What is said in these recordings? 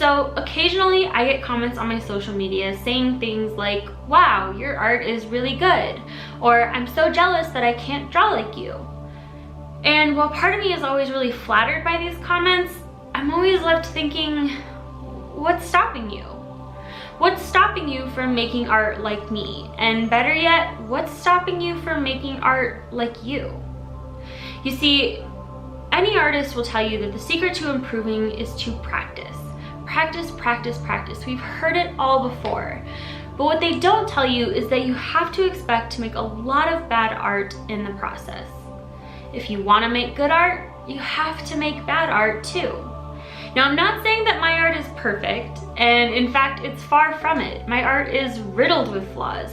So occasionally I get comments on my social media saying things like, wow, your art is really good, or I'm so jealous that I can't draw like you. And while part of me is always really flattered by these comments, I'm always left thinking, what's stopping you? What's stopping you from making art like me? And better yet, what's stopping you from making art like you? You see, any artist will tell you that the secret to improving is to practice. Practice, practice, practice. We've heard it all before. But what they don't tell you is that you have to expect to make a lot of bad art in the process. If you want to make good art, you have to make bad art too. Now, I'm not saying that my art is perfect, and in fact, it's far from it. My art is riddled with flaws,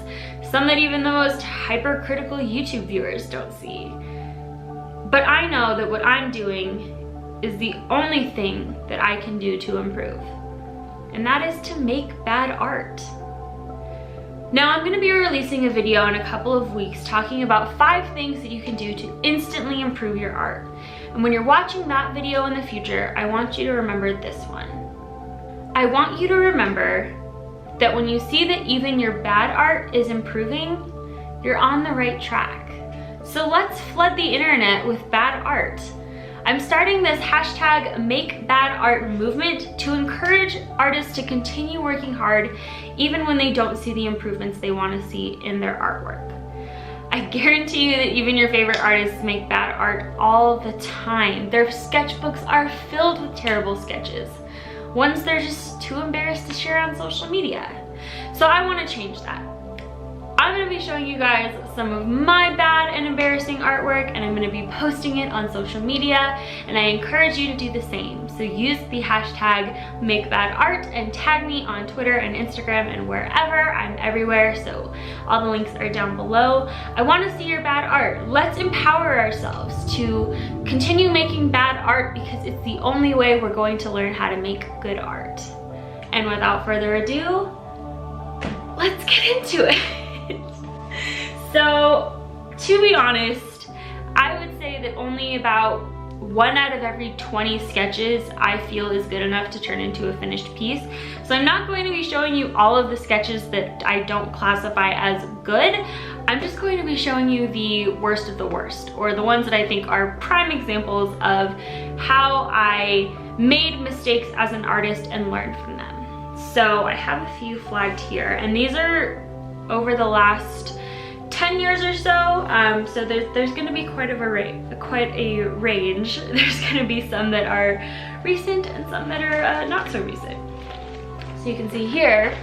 some that even the most hypercritical YouTube viewers don't see. But I know that what I'm doing is the only thing that I can do to improve, and that is to make bad art. Now, I'm gonna be releasing a video in a couple of weeks talking about 5 things that you can do to instantly improve your art. And when you're watching that video in the future, I want you to remember this one. I want you to remember that when you see that even your bad art is improving, you're on the right track. So let's flood the internet with bad art. I'm starting this #MakeBadArt movement to encourage artists to continue working hard even when they don't see the improvements they want to see in their artwork. I guarantee you that even your favorite artists make bad art all the time. Their sketchbooks are filled with terrible sketches, ones they're just too embarrassed to share on social media. So I want to change that. I'm going to be showing you guys some of my bad and embarrassing artwork, and I'm going to be posting it on social media, and I encourage you to do the same. So use the #MakeBadArt and tag me on Twitter and Instagram and wherever. I'm everywhere, so all the links are down below. I want to see your bad art. Let's empower ourselves to continue making bad art, because it's the only way we're going to learn how to make good art. And without further ado, let's get into it. So, to be honest, I would say that only about 1 out of every 20 sketches I feel is good enough to turn into a finished piece. So I'm not going to be showing you all of the sketches that I don't classify as good. I'm just going to be showing you the worst of the worst, or the ones that I think are prime examples of how I made mistakes as an artist and learned from them. So I have a few flagged here, and these are over the last 10 years or so, so there's going to be quite a range. There's going to be some that are recent and some that are not so recent. So you can see here,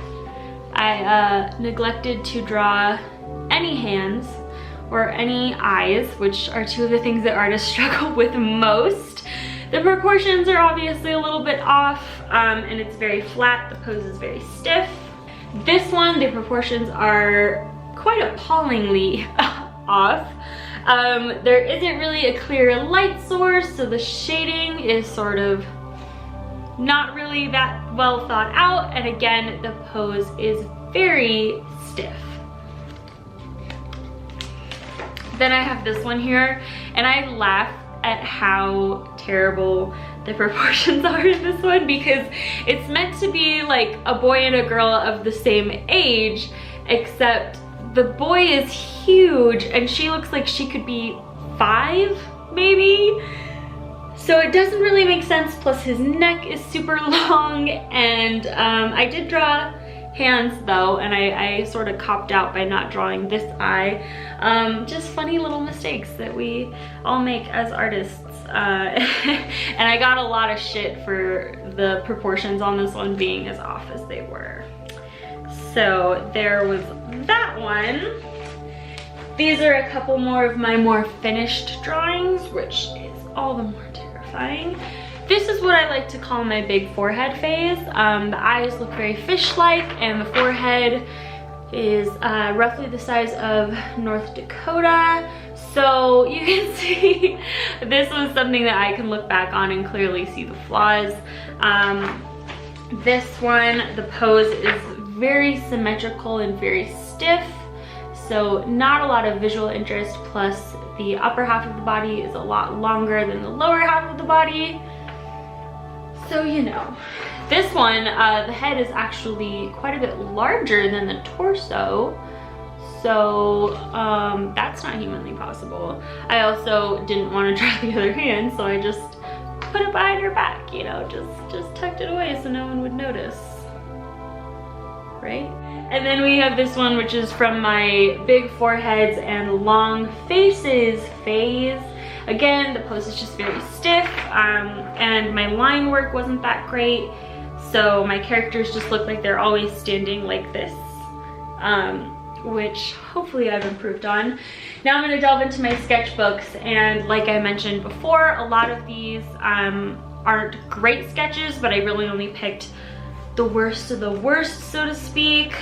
I neglected to draw any hands or any eyes, which are 2 of the things that artists struggle with most. The proportions are obviously a little bit off, and it's very flat. The pose is very stiff. This one, the proportions are quite appallingly off. There isn't really a clear light source, so the shading is sort of not really that well thought out, and again, the pose is very stiff. Then I have this one here, and I laugh at how terrible the proportions are in this one, because it's meant to be like a boy and a girl of the same age, except the boy is huge and she looks like she could be 5 maybe. So it doesn't really make sense, plus his neck is super long, and I did draw hands though, and I sort of copped out by not drawing this eye. Just funny little mistakes that we all make as artists. And I got a lot of shit for the proportions on this one being as off as they were. So there was that one. These are a couple more of my more finished drawings, which is all the more terrifying. This is what I like to call my big forehead phase. The eyes look very fish-like, and the forehead is roughly the size of North Dakota. So you can see this was something that I can look back on and clearly see the flaws. This one, the pose is very symmetrical and very stiff, so not a lot of visual interest, plus the upper half of the body is a lot longer than the lower half of the body. So, you know, This one, the head is actually quite a bit larger than the torso. So that's not humanly possible. I also didn't want to draw the other hand, so I just put it behind her back, you know, just tucked it away so no one would notice, right? And then we have this one, which is from my big foreheads and long faces phase. Again, the pose is just very stiff, and my line work wasn't that great, so my characters just look like they're always standing like this, which hopefully I've improved on. Now I'm gonna delve into my sketchbooks, and like I mentioned before, a lot of these aren't great sketches, but I really only picked the worst of the worst, so to speak.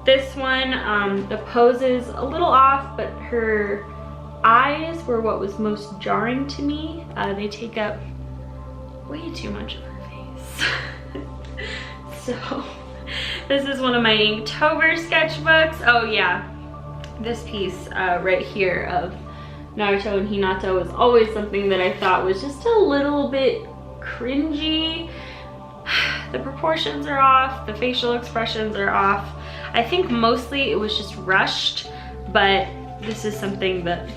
This one, the pose is a little off, but her eyes were what was most jarring to me. They take up way too much of her face. So this is one of my Inktober sketchbooks. Oh yeah, this piece right here of Naruto and Hinata was always something that I thought was just a little bit cringy. The proportions are off, the facial expressions are off. I think mostly it was just rushed, but this is something that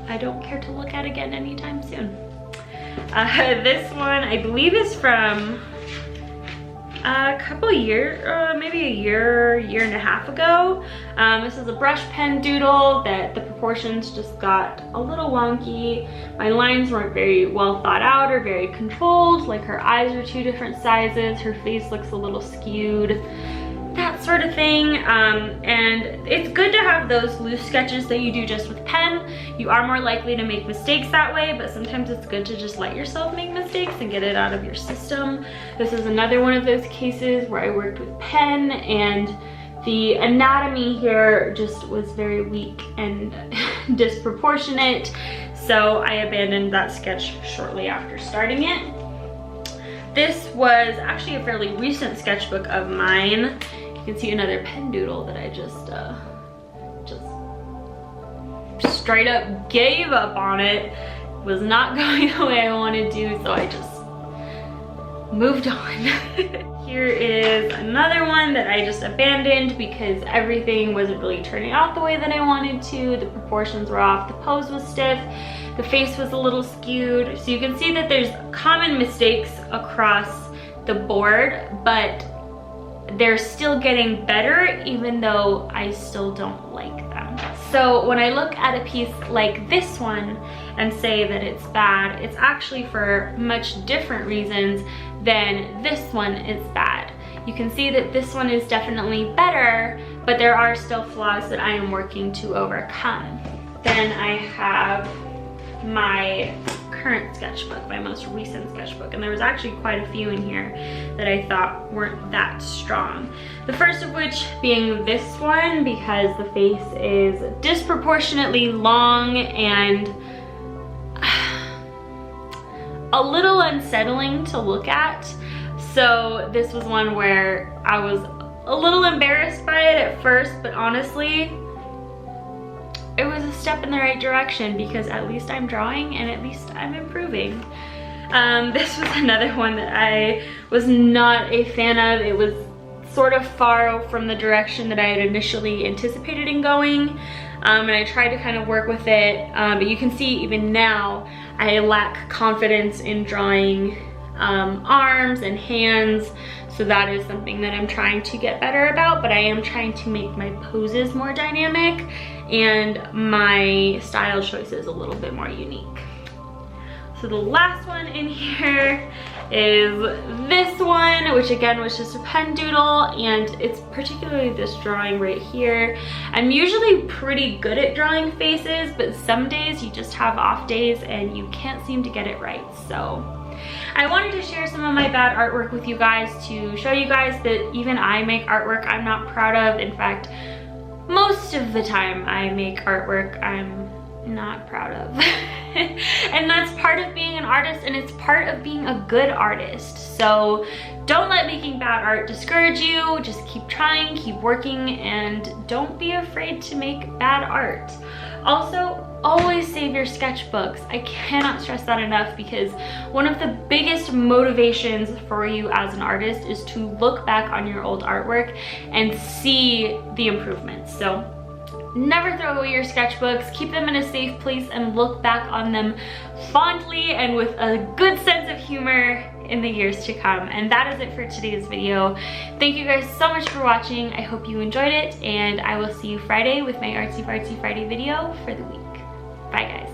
I don't care to look at again anytime soon. This one I believe is from a couple years, maybe a year and a half ago. This is a brush pen doodle that the proportions just got a little wonky. My lines weren't very well thought out or very controlled. Like her eyes are two different sizes, her face looks a little skewed, that sort of thing. And it's good to have those loose sketches that you do just with pen. You are more likely to make mistakes that way, but sometimes it's good to just let yourself make mistakes and get it out of your system. This is another one of those cases where I worked with pen, and the anatomy here just was very weak and disproportionate, so I abandoned that sketch shortly after starting it. This was actually a fairly recent sketchbook of mine. You can see another pen doodle that I just straight up gave up on. It was not going the way I wanted to, so I just moved on. Here is another one that I just abandoned because everything wasn't really turning out the way that I wanted to. The proportions were off, the pose was stiff, the face was a little skewed. So you can see that there's common mistakes across the board, but they're still getting better even though I still don't like them. So when I look at a piece like this one and say that it's bad, it's actually for much different reasons than this one is bad. You can see that this one is definitely better, but there are still flaws that I am working to overcome. Then I have my current sketchbook, my most recent sketchbook, and there was actually quite a few in here that I thought weren't that strong. The first of which being this one, because the face is disproportionately long and a little unsettling to look at. So this was one where I was a little embarrassed by it at first, but honestly, it was a step in the right direction because at least I'm drawing and at least I'm improving. This was another one that I was not a fan of. It was sort of far from the direction that I had initially anticipated in going. And I tried to kind of work with it, but you can see even now I lack confidence in drawing arms and hands. So that is something that I'm trying to get better about, but I am trying to make my poses more dynamic and my style choices a little bit more unique. So the last one in here is this one, which again was just a pen doodle, and it's particularly this drawing right here. I'm usually pretty good at drawing faces, but some days you just have off days and you can't seem to get it right. So I wanted to share some of my bad artwork with you guys to show you guys that even I make artwork I'm not proud of. In fact, most of the time I make artwork I'm not proud of. And that's part of being an artist, and it's part of being a good artist. So don't let making bad art discourage you. Just keep trying, keep working, and don't be afraid to make bad art. Also, always save your sketchbooks. I cannot stress that enough, because one of the biggest motivations for you as an artist is to look back on your old artwork and see the improvements. So never throw away your sketchbooks. Keep them in a safe place and look back on them fondly and with a good sense of humor in the years to come. And that is it for today's video. Thank you guys so much for watching. I hope you enjoyed it, and I will see you Friday with my Artsy Fartsy Friday video for the week. Bye guys.